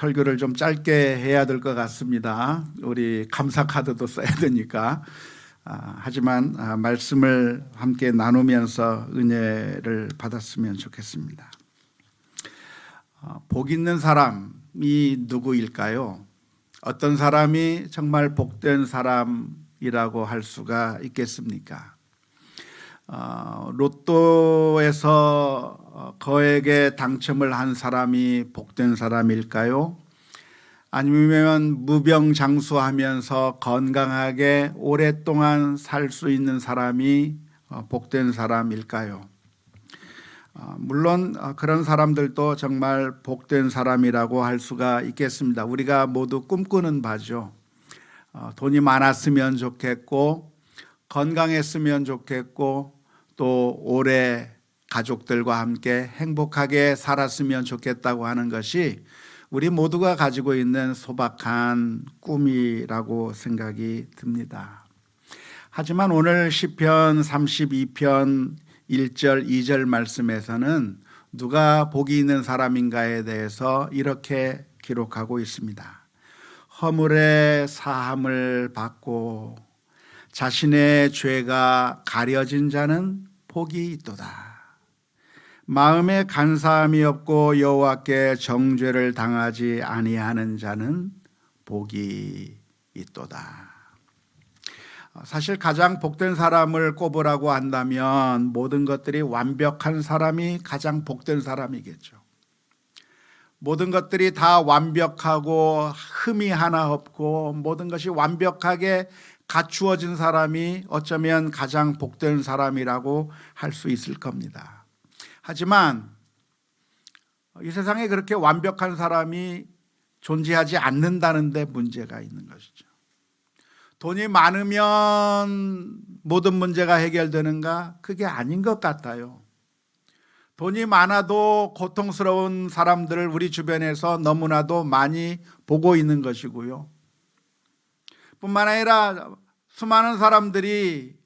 설교를 좀 짧게 해야 될 것 같습니다. 우리 감사 카드도 써야 되니까. 하지만 말씀을 함께 나누면서 은혜를 받았으면 좋겠습니다. 복 있는 사람이 누구일까요? 어떤 사람이 정말 복된 사람이라고 할 수가 있겠습니까? 로또에서 거액의 당첨을 한 사람이 복된 사람일까요? 아니면 무병장수하면서 건강하게 오랫동안 살 수 있는 사람이 복된 사람일까요? 물론 그런 사람들도 정말 복된 사람이라고 할 수가 있겠습니다. 우리가 모두 꿈꾸는 바죠. 돈이 많았으면 좋겠고 건강했으면 좋겠고 또 오래 가족들과 함께 행복하게 살았으면 좋겠다고 하는 것이 우리 모두가 가지고 있는 소박한 꿈이라고 생각이 듭니다. 하지만 오늘 시편 32편 1절 2절 말씀에서는 누가 복이 있는 사람인가에 대해서 이렇게 기록하고 있습니다. 허물의 사함을 받고 자신의 죄가 가려진 자는 복이 있도다. 마음에 간사함이 없고 여호와께 정죄를 당하지 아니하는 자는 복이 있도다. 사실 가장 복된 사람을 꼽으라고 한다면 모든 것들이 완벽한 사람이 가장 복된 사람이겠죠. 모든 것들이 다 완벽하고 흠이 하나 없고 모든 것이 완벽하게 갖추어진 사람이 어쩌면 가장 복된 사람이라고 할 수 있을 겁니다. 하지만 이 세상에 그렇게 완벽한 사람이 존재하지 않는다는 데 문제가 있는 것이죠. 돈이 많으면 모든 문제가 해결되는가? 그게 아닌 것 같아요. 돈이 많아도 고통스러운 사람들을 우리 주변에서 너무나도 많이 보고 있는 것이고요. 뿐만 아니라 수많은 사람들이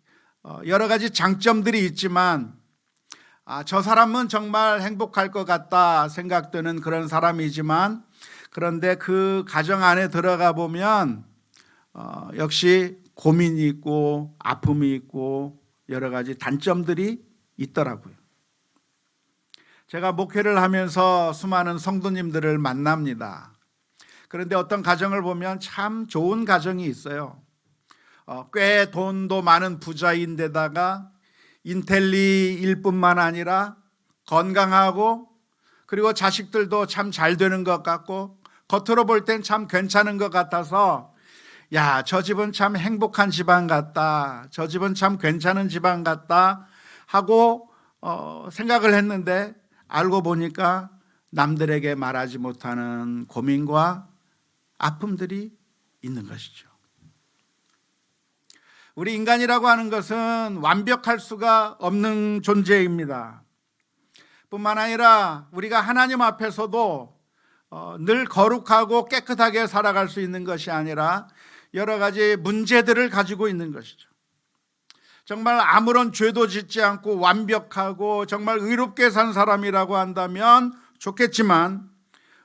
여러 가지 장점들이 있지만 저 사람은 정말 행복할 것 같다 생각되는 그런 사람이지만 그런데 그 가정 안에 들어가 보면 역시 고민이 있고 아픔이 있고 여러 가지 단점들이 있더라고요. 제가 목회를 하면서 수많은 성도님들을 만납니다. 그런데 어떤 가정을 보면 참 좋은 가정이 있어요. 꽤 돈도 많은 부자인데다가 인텔리일 뿐만 아니라 건강하고 그리고 자식들도 참 잘 되는 것 같고 겉으로 볼 땐 참 괜찮은 것 같아서 야, 저 집은 참 행복한 집안 같다. 저 집은 참 괜찮은 집안 같다 하고 생각을 했는데 알고 보니까 남들에게 말하지 못하는 고민과 아픔들이 있는 것이죠. 우리 인간이라고 하는 것은 완벽할 수가 없는 존재입니다. 뿐만 아니라 우리가 하나님 앞에서도 늘 거룩하고 깨끗하게 살아갈 수 있는 것이 아니라 여러 가지 문제들을 가지고 있는 것이죠. 정말 아무런 죄도 짓지 않고 완벽하고 정말 의롭게 산 사람이라고 한다면 좋겠지만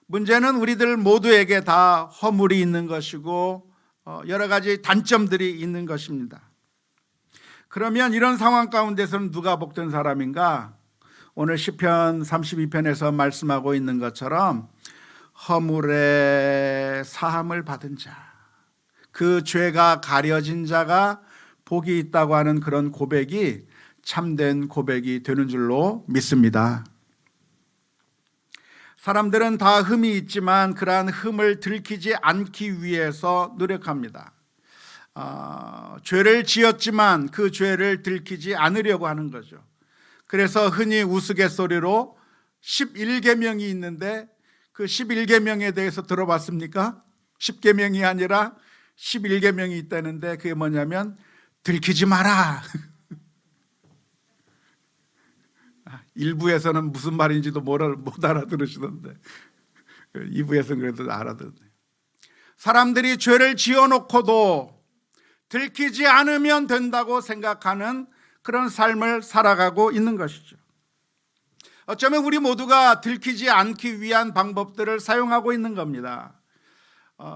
문제는 우리들 모두에게 다 허물이 있는 것이고 여러 가지 단점들이 있는 것입니다. 그러면 이런 상황 가운데서는 누가 복된 사람인가? 오늘 시편 32편에서 말씀하고 있는 것처럼 허물의 사함을 받은 자, 그 죄가 가려진 자가 복이 있다고 하는 그런 고백이 참된 고백이 되는 줄로 믿습니다. 사람들은 다 흠이 있지만 그러한 흠을 들키지 않기 위해서 노력합니다. 죄를 지었지만 그 죄를 들키지 않으려고 하는 거죠. 그래서 흔히 우스갯소리로 11계명이 있는데 그 11계명에 대해서 들어봤습니까? 10계명이 아니라 11계명이 있다는데 그게 뭐냐면 들키지 마라. 일부에서는 무슨 말인지도 못 알아들으시던데 2부에서는 그래도 알아듣네요. 사람들이 죄를 지어놓고도 들키지 않으면 된다고 생각하는 그런 삶을 살아가고 있는 것이죠. 어쩌면 우리 모두가 들키지 않기 위한 방법들을 사용하고 있는 겁니다.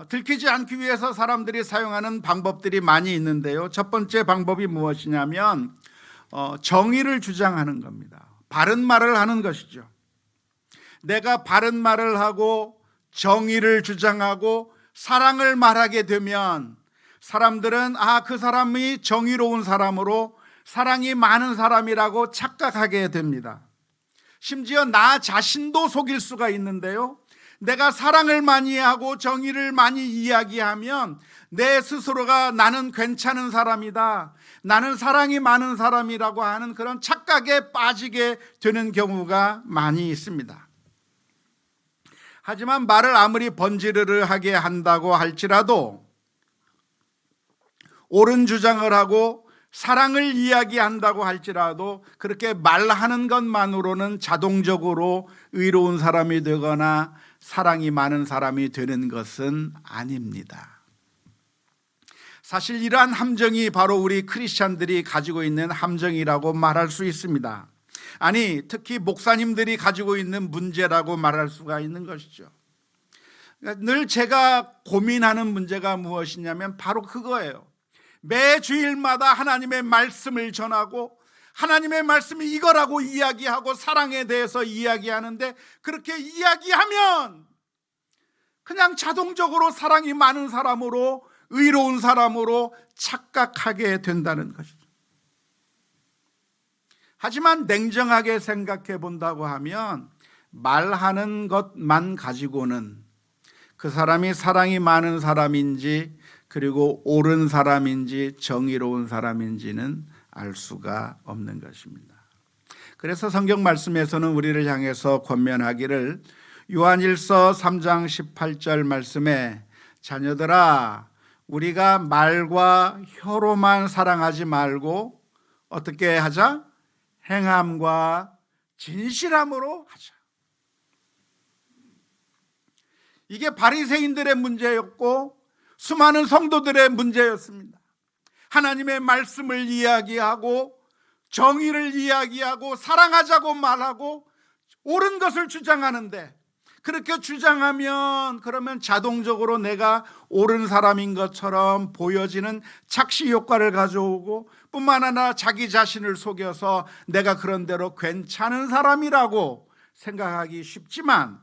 들키지 않기 위해서 사람들이 사용하는 방법들이 많이 있는데요. 첫 번째 방법이 무엇이냐면 정의를 주장하는 겁니다. 바른 말을 하는 것이죠. 내가 바른 말을 하고 정의를 주장하고 사랑을 말하게 되면 사람들은 그 사람이 정의로운 사람으로 사랑이 많은 사람이라고 착각하게 됩니다. 심지어 나 자신도 속일 수가 있는데요. 내가 사랑을 많이 하고 정의를 많이 이야기하면 내 스스로가 나는 괜찮은 사람이다, 나는 사랑이 많은 사람이라고 하는 그런 착각에 빠지게 되는 경우가 많이 있습니다. 하지만 말을 아무리 번지르르하게 한다고 할지라도 옳은 주장을 하고 사랑을 이야기한다고 할지라도 그렇게 말하는 것만으로는 자동적으로 의로운 사람이 되거나 사랑이 많은 사람이 되는 것은 아닙니다. 사실 이러한 함정이 바로 우리 크리스찬들이 가지고 있는 함정이라고 말할 수 있습니다. 아니, 특히 목사님들이 가지고 있는 문제라고 말할 수가 있는 것이죠. 늘 제가 고민하는 문제가 무엇이냐면 바로 그거예요. 매 주일마다 하나님의 말씀을 전하고 하나님의 말씀이 이거라고 이야기하고 사랑에 대해서 이야기하는데 그렇게 이야기하면 그냥 자동적으로 사랑이 많은 사람으로 의로운 사람으로 착각하게 된다는 것이죠. 하지만 냉정하게 생각해 본다고 하면 말하는 것만 가지고는 그 사람이 사랑이 많은 사람인지 그리고 옳은 사람인지 정의로운 사람인지는 알 수가 없는 것입니다. 그래서 성경 말씀에서는 우리를 향해서 권면하기를 요한일서 3장 18절 말씀에 자녀들아 우리가 말과 혀로만 사랑하지 말고 어떻게 하자? 행함과 진실함으로 하자. 이게 바리새인들의 문제였고 수많은 성도들의 문제였습니다. 하나님의 말씀을 이야기하고 정의를 이야기하고 사랑하자고 말하고 옳은 것을 주장하는데 그렇게 주장하면 그러면 자동적으로 내가 옳은 사람인 것처럼 보여지는 착시 효과를 가져오고 뿐만 아니라 자기 자신을 속여서 내가 그런 대로 괜찮은 사람이라고 생각하기 쉽지만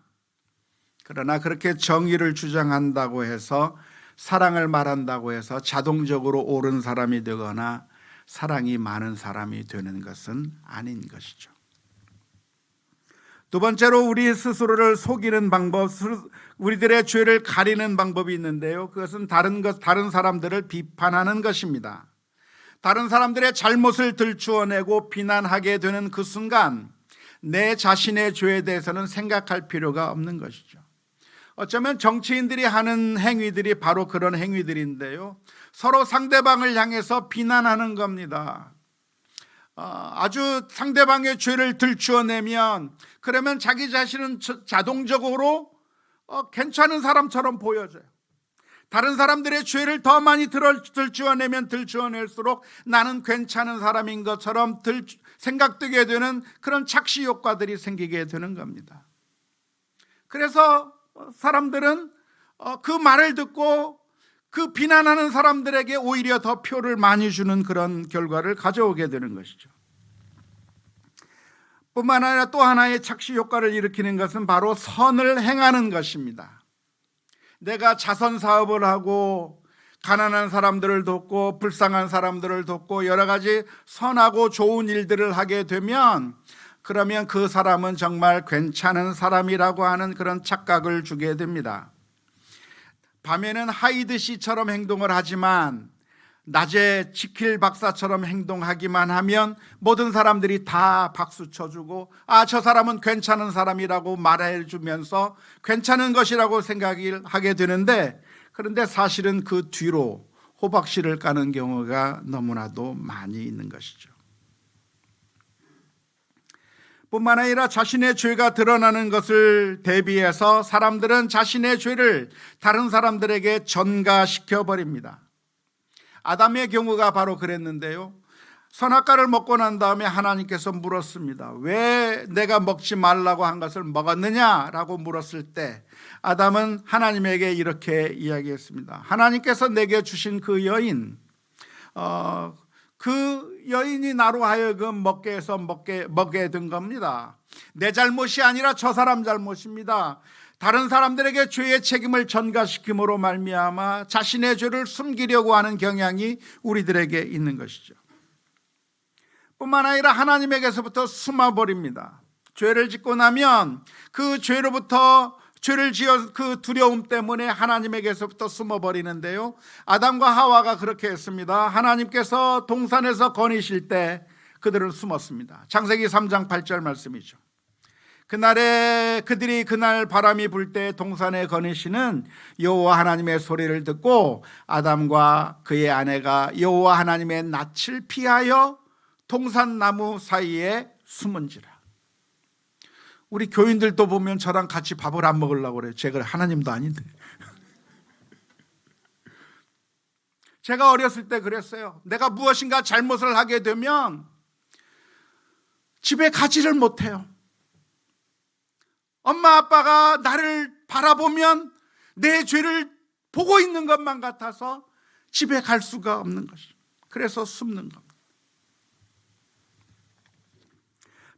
그러나 그렇게 정의를 주장한다고 해서 사랑을 말한다고 해서 자동적으로 옳은 사람이 되거나 사랑이 많은 사람이 되는 것은 아닌 것이죠. 두 번째로 우리 스스로를 속이는 방법, 우리들의 죄를 가리는 방법이 있는데요. 그것은 다른 사람들을 비판하는 것입니다. 다른 사람들의 잘못을 들추어내고 비난하게 되는 그 순간 내 자신의 죄에 대해서는 생각할 필요가 없는 것이죠. 어쩌면 정치인들이 하는 행위들이 바로 그런 행위들인데요. 서로 상대방을 향해서 비난하는 겁니다. 아주 상대방의 죄를 들추어내면 그러면 자기 자신은 자동적으로 괜찮은 사람처럼 보여져요. 다른 사람들의 죄를 더 많이 들추어내면 들추어낼수록 나는 괜찮은 사람인 것처럼 생각되게 되는 그런 착시 효과들이 생기게 되는 겁니다. 그래서 사람들은 그 말을 듣고 그 비난하는 사람들에게 오히려 더 표를 많이 주는 그런 결과를 가져오게 되는 것이죠. 뿐만 아니라 또 하나의 착시 효과를 일으키는 것은 바로 선을 행하는 것입니다. 내가 자선 사업을 하고 가난한 사람들을 돕고 불쌍한 사람들을 돕고 여러 가지 선하고 좋은 일들을 하게 되면 그러면 그 사람은 정말 괜찮은 사람이라고 하는 그런 착각을 주게 됩니다. 밤에는 하이드 씨처럼 행동을 하지만 낮에 지킬 박사처럼 행동하기만 하면 모든 사람들이 다 박수 쳐주고 저 사람은 괜찮은 사람이라고 말해주면서 괜찮은 것이라고 생각을 하게 되는데 그런데 사실은 그 뒤로 호박씨를 까는 경우가 너무나도 많이 있는 것이죠. 뿐만 아니라 자신의 죄가 드러나는 것을 대비해서 사람들은 자신의 죄를 다른 사람들에게 전가시켜 버립니다. 아담의 경우가 바로 그랬는데요. 선악과를 먹고 난 다음에 하나님께서 물었습니다. 왜 내가 먹지 말라고 한 것을 먹었느냐라고 물었을 때 아담은 하나님에게 이렇게 이야기했습니다. 하나님께서 내게 주신 그 여인, 그 여인이 나로 하여금 먹게 해서 먹게 된 겁니다. 내 잘못이 아니라 저 사람 잘못입니다. 다른 사람들에게 죄의 책임을 전가시킴으로 말미암아 자신의 죄를 숨기려고 하는 경향이 우리들에게 있는 것이죠. 뿐만 아니라 하나님에게서부터 숨어버립니다. 죄를 짓고 나면 그 죄로부터 죄를 지어 그 두려움 때문에 하나님에게서부터 숨어버리는데요, 아담과 하와가 그렇게 했습니다. 하나님께서 동산에서 거니실 때 그들은 숨었습니다. 창세기 3장 8절 말씀이죠. 그들이 그날 바람이 불 때 동산에 거니시는 여호와 하나님의 소리를 듣고 아담과 그의 아내가 여호와 하나님의 낯을 피하여 동산나무 사이에 숨은지라. 우리 교인들도 보면 저랑 같이 밥을 안 먹으려고 그래요. 제가 하나님도 아닌데. 제가 어렸을 때 그랬어요. 내가 무엇인가 잘못을 하게 되면 집에 가지를 못해요. 엄마 아빠가 나를 바라보면 내 죄를 보고 있는 것만 같아서 집에 갈 수가 없는 것이죠. 그래서 숨는 겁니다.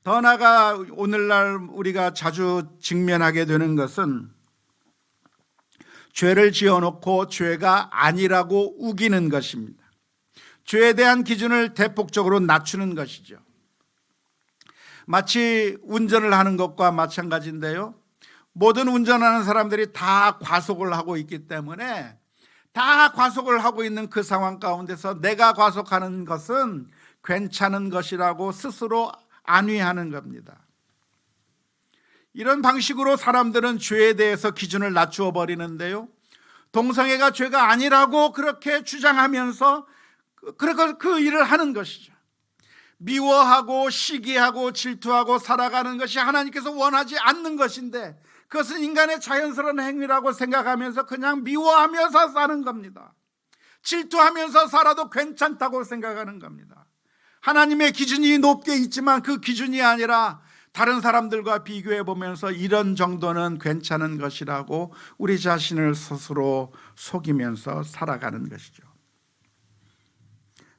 더 나아가 오늘날 우리가 자주 직면하게 되는 것은 죄를 지어놓고 죄가 아니라고 우기는 것입니다. 죄에 대한 기준을 대폭적으로 낮추는 것이죠. 마치 운전을 하는 것과 마찬가지인데요, 모든 운전하는 사람들이 다 과속을 하고 있기 때문에 다 과속을 하고 있는 그 상황 가운데서 내가 과속하는 것은 괜찮은 것이라고 스스로 안위하는 겁니다. 이런 방식으로 사람들은 죄에 대해서 기준을 낮추어 버리는데요, 동성애가 죄가 아니라고 그렇게 주장하면서 그 일을 하는 것이죠. 미워하고 시기하고 질투하고 살아가는 것이 하나님께서 원하지 않는 것인데 그것은 인간의 자연스러운 행위라고 생각하면서 그냥 미워하면서 사는 겁니다. 질투하면서 살아도 괜찮다고 생각하는 겁니다. 하나님의 기준이 높게 있지만 그 기준이 아니라 다른 사람들과 비교해 보면서 이런 정도는 괜찮은 것이라고 우리 자신을 스스로 속이면서 살아가는 것이죠.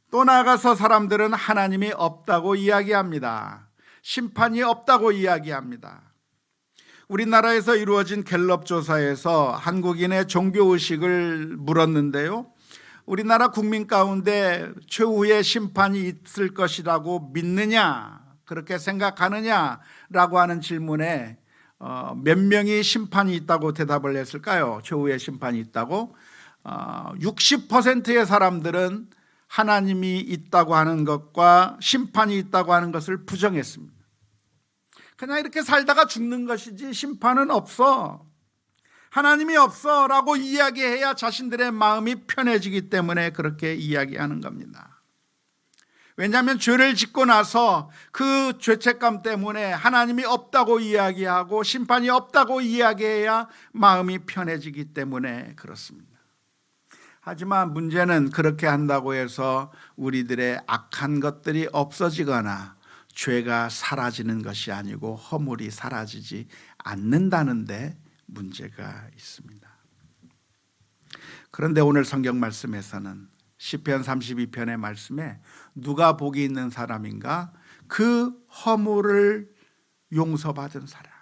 또 나아가서 사람들은 하나님이 없다고 이야기합니다. 심판이 없다고 이야기합니다. 우리나라에서 이루어진 갤럽 조사에서 한국인의 종교의식을 물었는데요, 우리나라 국민 가운데 최후의 심판이 있을 것이라고 믿느냐, 그렇게 생각하느냐라고 하는 질문에 몇 명이 심판이 있다고 대답을 했을까요? 최후의 심판이 있다고? 60%의 사람들은 하나님이 있다고 하는 것과 심판이 있다고 하는 것을 부정했습니다. 그냥 이렇게 살다가 죽는 것이지 심판은 없어, 하나님이 없어 라고 이야기해야 자신들의 마음이 편해지기 때문에 그렇게 이야기하는 겁니다. 왜냐하면 죄를 짓고 나서 그 죄책감 때문에 하나님이 없다고 이야기하고 심판이 없다고 이야기해야 마음이 편해지기 때문에 그렇습니다. 하지만 문제는 그렇게 한다고 해서 우리들의 악한 것들이 없어지거나 죄가 사라지는 것이 아니고 허물이 사라지지 않는다는 데 문제가 있습니다. 그런데 오늘 성경 말씀에서는 시편 32편의 말씀에 누가 복이 있는 사람인가? 그 허물을 용서받은 사람.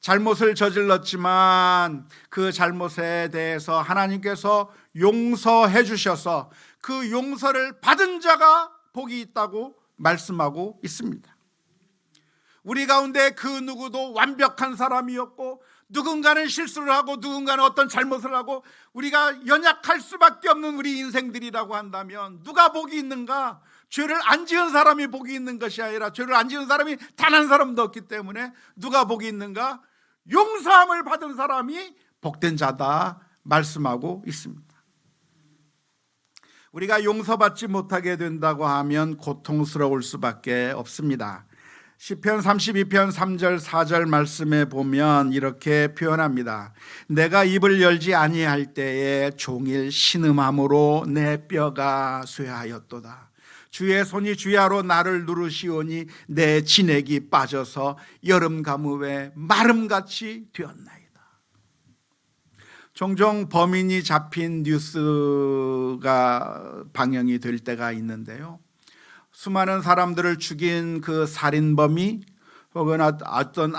잘못을 저질렀지만 그 잘못에 대해서 하나님께서 용서해 주셔서 그 용서를 받은 자가 복이 있다고 말씀하고 있습니다. 우리 가운데 그 누구도 완벽한 사람이었고 누군가는 실수를 하고 누군가는 어떤 잘못을 하고 우리가 연약할 수밖에 없는 우리 인생들이라고 한다면 누가 복이 있는가? 죄를 안 지은 사람이 복이 있는 것이 아니라 죄를 안 지은 사람이 단 한 사람도 없기 때문에 누가 복이 있는가? 용서함을 받은 사람이 복된 자다 말씀하고 있습니다. 우리가 용서받지 못하게 된다고 하면 고통스러울 수밖에 없습니다. 시편 32편 3절 4절 말씀에 보면 이렇게 표현합니다. 내가 입을 열지 아니할 때에 종일 신음함으로 내 뼈가 쇠하였도다. 주의 손이 주야로 나를 누르시오니 내 진액이 빠져서 여름 가뭄에 마름같이 되었나이다. 종종 범인이 잡힌 뉴스가 방영이 될 때가 있는데요, 수많은 사람들을 죽인 그 살인범이 혹은 어떤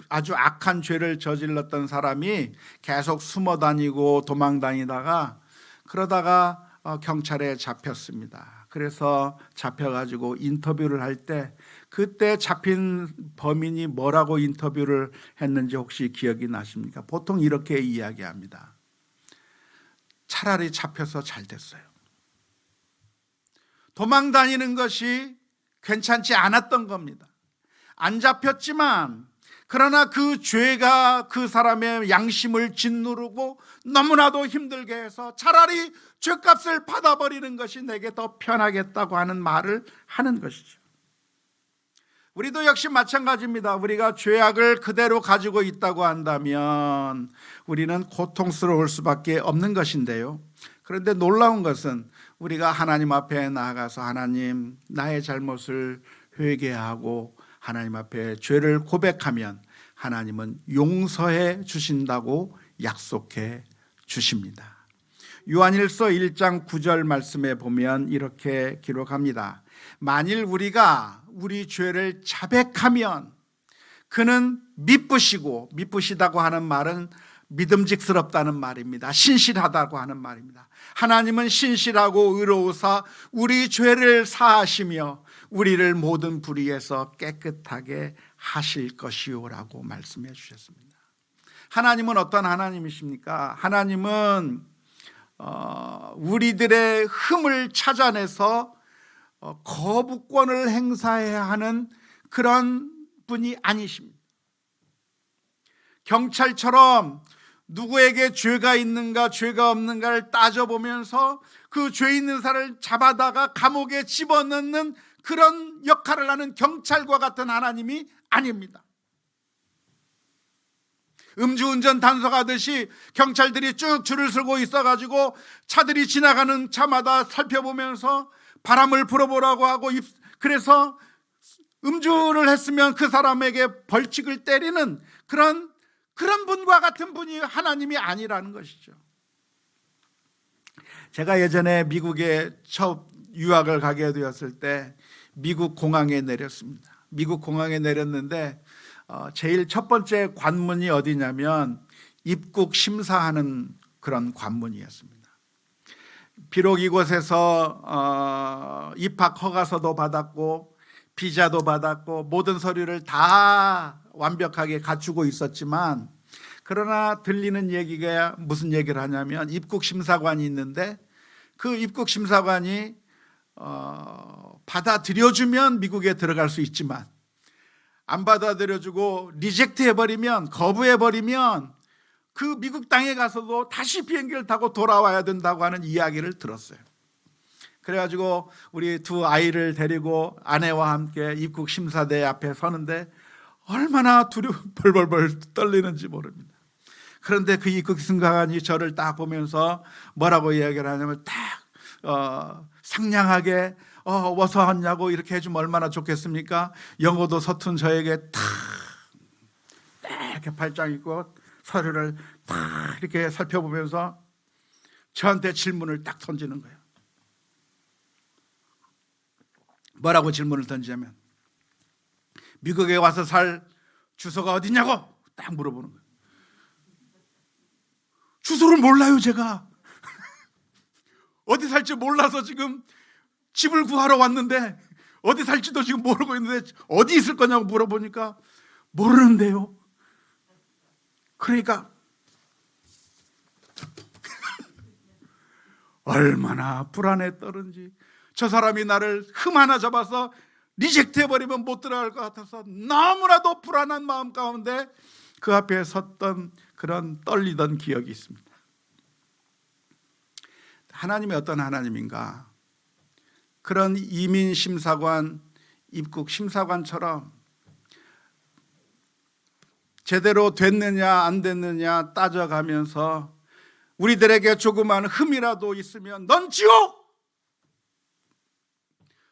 아주 악한 죄를 저질렀던 사람이 계속 숨어 다니고 도망 다니다가 그러다가 경찰에 잡혔습니다. 그래서 잡혀가지고 인터뷰를 할 때 그때 잡힌 범인이 뭐라고 인터뷰를 했는지 혹시 기억이 나십니까? 보통 이렇게 이야기합니다. 차라리 잡혀서 잘 됐어요. 도망 다니는 것이 괜찮지 않았던 겁니다. 안 잡혔지만 그러나 그 죄가 그 사람의 양심을 짓누르고 너무나도 힘들게 해서 차라리 죄값을 받아버리는 것이 내게 더 편하겠다고 하는 말을 하는 것이죠. 우리도 역시 마찬가지입니다. 우리가 죄악을 그대로 가지고 있다고 한다면 우리는 고통스러울 수밖에 없는 것인데요, 그런데 놀라운 것은 우리가 하나님 앞에 나아가서 하나님, 나의 잘못을 회개하고 하나님 앞에 죄를 고백하면 하나님은 용서해 주신다고 약속해 주십니다. 요한일서 1장 9절 말씀에 보면 이렇게 기록합니다. 만일 우리가 우리 죄를 자백하면 그는 미쁘시고, 미쁘시다고 하는 말은 믿음직스럽다는 말입니다. 신실하다고 하는 말입니다. 하나님은 신실하고 의로우사 우리 죄를 사하시며 우리를 모든 불의에서 깨끗하게 하실 것이요라고 말씀해 주셨습니다. 하나님은 어떤 하나님이십니까? 하나님은 우리들의 흠을 찾아내서 거부권을 행사해야 하는 그런 분이 아니십니다. 경찰처럼 누구에게 죄가 있는가 죄가 없는가를 따져보면서 그 죄 있는 사람을 잡아다가 감옥에 집어넣는 그런 역할을 하는 경찰과 같은 하나님이 아닙니다. 음주운전 단속하듯이 경찰들이 쭉 줄을 서고 있어가지고 차들이 지나가는 차마다 살펴보면서 바람을 불어보라고 하고, 그래서 음주를 했으면 그 사람에게 벌칙을 때리는 그런 분과 같은 분이 하나님이 아니라는 것이죠. 제가 예전에 미국에 첫 유학을 가게 되었을 때 미국 공항에 내렸습니다. 미국 공항에 내렸는데 제일 첫 번째 관문이 어디냐면 입국 심사하는 그런 관문이었습니다. 비록 이곳에서 입학 허가서도 받았고 비자도 받았고 모든 서류를 다 완벽하게 갖추고 있었지만, 그러나 들리는 얘기가 무슨 얘기를 하냐면 입국심사관이 있는데 그 입국심사관이 받아들여주면 미국에 들어갈 수 있지만 안 받아들여주고 리젝트 해버리면, 거부해버리면 그 미국 땅에 가서도 다시 비행기를 타고 돌아와야 된다고 하는 이야기를 들었어요. 그래가지고 우리 두 아이를 데리고 아내와 함께 입국심사대 앞에 서는데 얼마나 벌벌벌 떨리는지 모릅니다. 그런데 그 입국심사관이 저를 딱 보면서 뭐라고 이야기를 하냐면 상냥하게 어서 왔냐고 이렇게 해주면 얼마나 좋겠습니까? 영어도 서툰 저에게 딱 이렇게 발장 있고 서류를 딱 이렇게 살펴보면서 저한테 질문을 딱 던지는 거예요. 뭐라고 질문을 던지냐면 미국에 와서 살 주소가 어디냐고 딱 물어보는 거예요. 주소를 몰라요, 제가. 어디 살지 몰라서 지금 집을 구하러 왔는데 어디 살지도 지금 모르고 있는데 어디 있을 거냐고 물어보니까 모르는데요. 그러니까 얼마나 불안에 떨은지, 저 사람이 나를 흠 하나 잡아서 리젝트 해버리면 못 들어갈 것 같아서 너무나도 불안한 마음 가운데 그 앞에 섰던 그런 떨리던 기억이 있습니다. 하나님이 어떤 하나님인가? 그런 이민심사관, 입국심사관처럼 제대로 됐느냐 안 됐느냐 따져가면서 우리들에게 조그만 흠이라도 있으면 넌 지옥!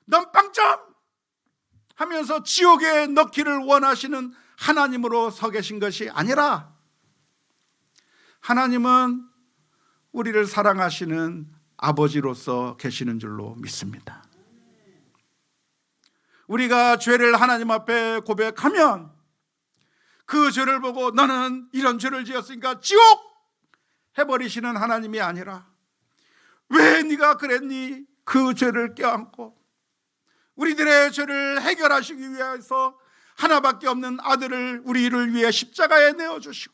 넌 빵점 하면서 지옥에 넣기를 원하시는 하나님으로 서 계신 것이 아니라 하나님은 우리를 사랑하시는 아버지로서 계시는 줄로 믿습니다. 우리가 죄를 하나님 앞에 고백하면 그 죄를 보고 너는 이런 죄를 지었으니까 지옥 해버리시는 하나님이 아니라 왜 네가 그랬니? 그 죄를 껴안고 우리들의 죄를 해결하시기 위해서 하나밖에 없는 아들을 우리를 위해 십자가에 내어주시고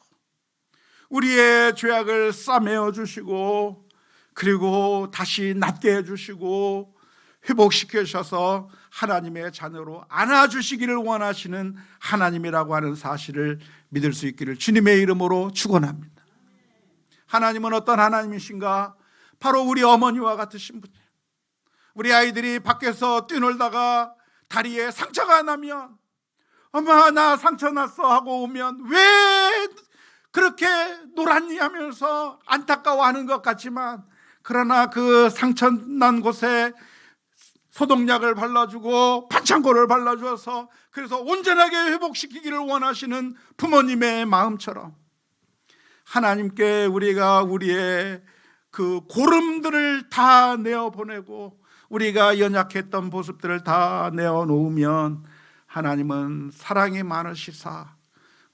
우리의 죄악을 싸매어 주시고 그리고 다시 낫게 해주시고 회복시키셔서 하나님의 자녀로 안아주시기를 원하시는 하나님이라고 하는 사실을 믿을 수 있기를 주님의 이름으로 축원합니다. 하나님은 어떤 하나님이신가? 바로 우리 어머니와 같으신 분이에요. 우리 아이들이 밖에서 뛰놀다가 다리에 상처가 나면 엄마 나 상처 났어 하고 오면 왜 그렇게 놀았니 하면서 안타까워하는 것 같지만 그러나 그 상처 난 곳에 소독약을 발라주고 반창고를 발라주어서 그래서 온전하게 회복시키기를 원하시는 부모님의 마음처럼 하나님께 우리가 우리의 그 고름들을 다 내어보내고 우리가 연약했던 모습들을 다 내어놓으면 하나님은 사랑이 많으시사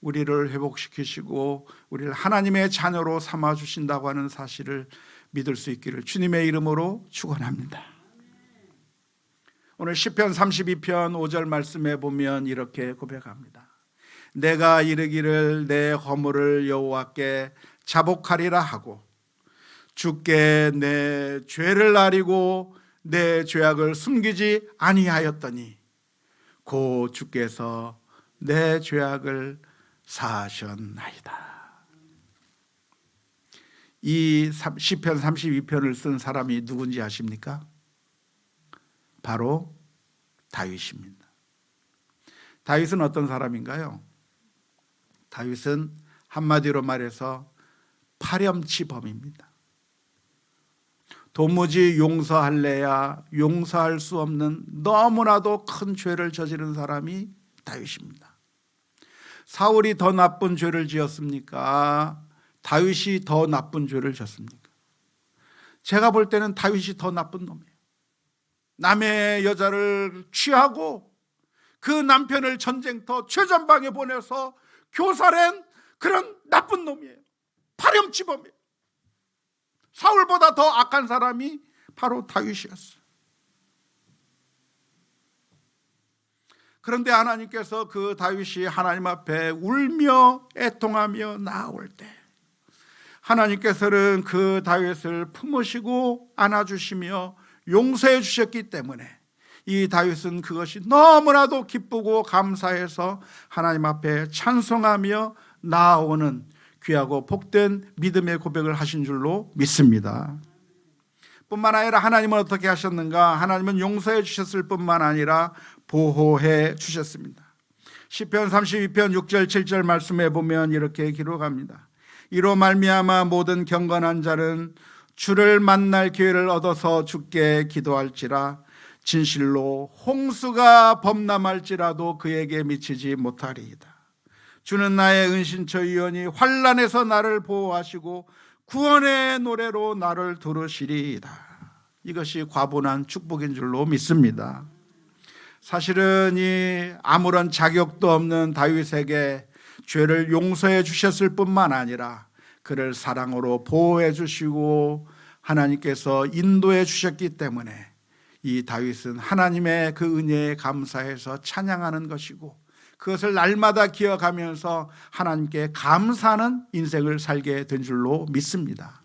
우리를 회복시키시고 우리를 하나님의 자녀로 삼아주신다고 하는 사실을 믿을 수 있기를 주님의 이름으로 축원합니다. 오늘 시편 32편 5절 말씀에 보면 이렇게 고백합니다. 내가 이르기를 내 허물을 여호와께 자복하리라 하고 주께 내 죄를 아리고 내 죄악을 숨기지 아니하였더니 고 주께서 내 죄악을 사하셨나이다. 이 시편 32편을 쓴 사람이 누군지 아십니까? 바로 다윗입니다. 다윗은 어떤 사람인가요? 다윗은 한마디로 말해서 파렴치범입니다. 도무지 용서할래야 용서할 수 없는 너무나도 큰 죄를 저지른 사람이 다윗입니다. 사울이 더 나쁜 죄를 지었습니까? 다윗이 더 나쁜 죄를 졌습니까? 제가 볼 때는 다윗이 더 나쁜 놈이에요. 남의 여자를 취하고 그 남편을 전쟁터 최전방에 보내서 교살한 그런 나쁜 놈이에요. 파렴치범이에요. 사울보다 더 악한 사람이 바로 다윗이었어요. 그런데 하나님께서 그 다윗이 하나님 앞에 울며 애통하며 나아올 때 하나님께서는 그 다윗을 품으시고 안아주시며 용서해 주셨기 때문에 이 다윗은 그것이 너무나도 기쁘고 감사해서 하나님 앞에 찬송하며 나아오는 귀하고 복된 믿음의 고백을 하신 줄로 믿습니다. 뿐만 아니라 하나님은 어떻게 하셨는가? 하나님은 용서해 주셨을 뿐만 아니라 보호해 주셨습니다. 시편 32편 6절 7절 말씀에 보면 이렇게 기록합니다. 이로 말미암아 모든 경건한 자는 주를 만날 기회를 얻어서 주께 기도할지라 진실로 홍수가 범람할지라도 그에게 미치지 못하리이다. 주는 나의 은신처이오니 환난에서 나를 보호하시고 구원의 노래로 나를 두르시리이다. 이것이 과분한 축복인 줄로 믿습니다. 사실은 이 아무런 자격도 없는 다윗에게 죄를 용서해 주셨을 뿐만 아니라 그를 사랑으로 보호해 주시고 하나님께서 인도해 주셨기 때문에 이 다윗은 하나님의 그 은혜에 감사해서 찬양하는 것이고 그것을 날마다 기억하면서 하나님께 감사하는 인생을 살게 된 줄로 믿습니다.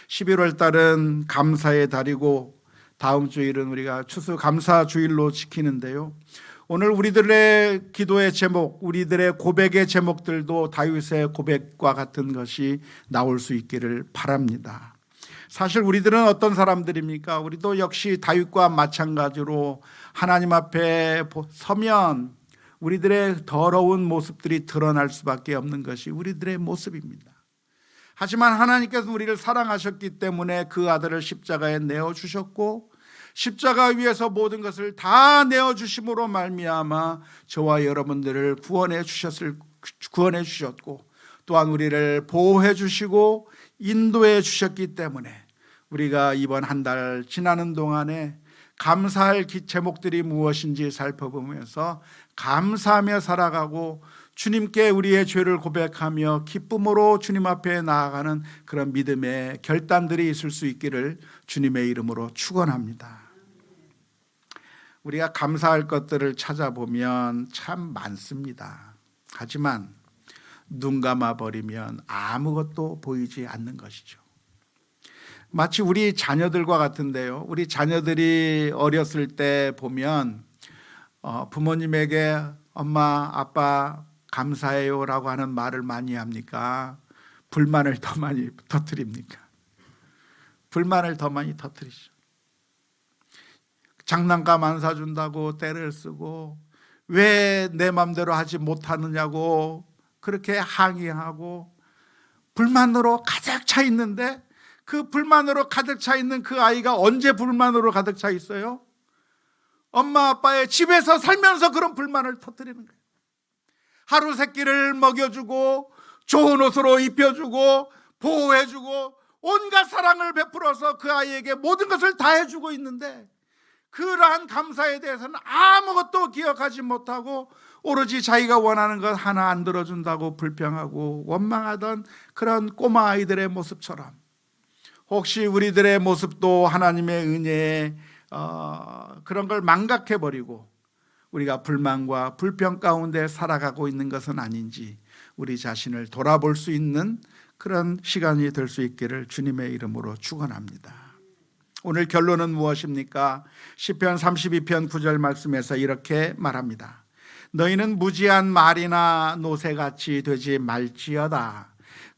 11월 달은 감사의 달이고 다음 주일은 우리가 추수감사 주일로 지키는데요. 오늘 우리들의 기도의 제목, 우리들의 고백의 제목들도 다윗의 고백과 같은 것이 나올 수 있기를 바랍니다. 사실 우리들은 어떤 사람들입니까? 우리도 역시 다윗과 마찬가지로 하나님 앞에 서면 우리들의 더러운 모습들이 드러날 수밖에 없는 것이 우리들의 모습입니다. 하지만 하나님께서 우리를 사랑하셨기 때문에 그 아들을 십자가에 내어주셨고 십자가 위에서 모든 것을 다 내어주심으로 말미암아 저와 여러분들을 구원해 주셨고 또한 우리를 보호해 주시고 인도해 주셨기 때문에 우리가 이번 한 달 지나는 동안에 감사할 제목들이 무엇인지 살펴보면서 감사하며 살아가고 주님께 우리의 죄를 고백하며 기쁨으로 주님 앞에 나아가는 그런 믿음의 결단들이 있을 수 있기를 주님의 이름으로 축원합니다. 우리가 감사할 것들을 찾아보면 참 많습니다. 하지만 눈 감아버리면 아무것도 보이지 않는 것이죠. 마치 우리 자녀들과 같은데요. 우리 자녀들이 어렸을 때 보면 부모님에게 엄마, 아빠 감사해요 라고 하는 말을 많이 합니까? 불만을 더 많이 터뜨립니까? 불만을 더 많이 터뜨리죠. 장난감 안 사준다고 떼를 쓰고 왜 내 맘대로 하지 못하느냐고 그렇게 항의하고 불만으로 가득 차 있는데 그 불만으로 가득 차 있는 그 아이가 언제 불만으로 가득 차 있어요? 엄마 아빠의 집에서 살면서 그런 불만을 터뜨리는 거예요. 하루 세끼를 먹여주고 좋은 옷으로 입혀주고 보호해주고 온갖 사랑을 베풀어서 그 아이에게 모든 것을 다 해주고 있는데 그러한 감사에 대해서는 아무것도 기억하지 못하고 오로지 자기가 원하는 것 하나 안 들어준다고 불평하고 원망하던 그런 꼬마 아이들의 모습처럼 혹시 우리들의 모습도 하나님의 은혜에 그런 걸 망각해버리고 우리가 불만과 불평 가운데 살아가고 있는 것은 아닌지 우리 자신을 돌아볼 수 있는 그런 시간이 될 수 있기를 주님의 이름으로 축원합니다. 오늘 결론은 무엇입니까? 시편 32편 9절 말씀에서 이렇게 말합니다. 너희는 무지한 말이나 노새같이 되지 말지어다.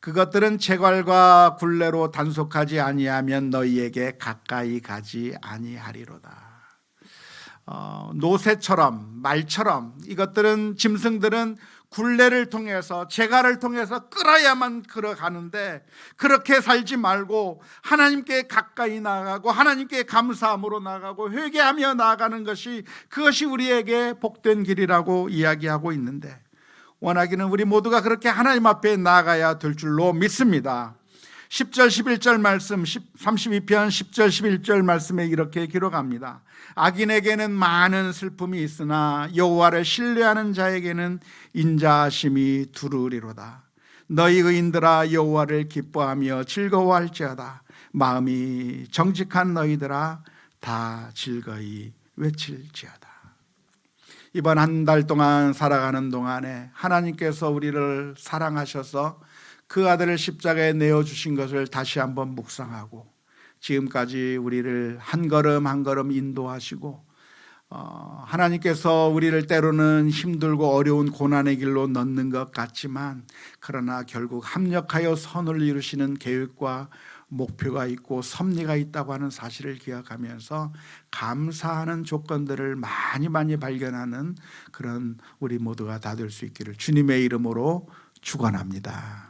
그것들은 재갈과 굴레로 단속하지 아니하면 너희에게 가까이 가지 아니하리로다. 노새처럼 말처럼 이것들은 짐승들은 굴레를 통해서 재갈을 통해서 끌어야만 걸어가는데 그렇게 살지 말고 하나님께 가까이 나아가고 하나님께 감사함으로 나아가고 회개하며 나아가는 것이 그것이 우리에게 복된 길이라고 이야기하고 있는데 원하기는 우리 모두가 그렇게 하나님 앞에 나아가야 될 줄로 믿습니다. 10절 11절 말씀 32편 10절 11절 말씀에 이렇게 기록합니다. 악인에게는 많은 슬픔이 있으나 여호와를 신뢰하는 자에게는 인자하심이 두루리로다. 너희 의인들아 여호와를 기뻐하며 즐거워할지어다. 마음이 정직한 너희들아 다 즐거이 외칠지어다. 이번 한 달 동안 살아가는 동안에 하나님께서 우리를 사랑하셔서 그 아들을 십자가에 내어주신 것을 다시 한번 묵상하고 지금까지 우리를 한 걸음 한 걸음 인도하시고 하나님께서 우리를 때로는 힘들고 어려운 고난의 길로 넣는 것 같지만 그러나 결국 합력하여 선을 이루시는 계획과 목표가 있고 섭리가 있다고 하는 사실을 기억하면서 감사하는 조건들을 많이 발견하는 그런 우리 모두가 다 될 수 있기를 주님의 이름으로 축원합니다.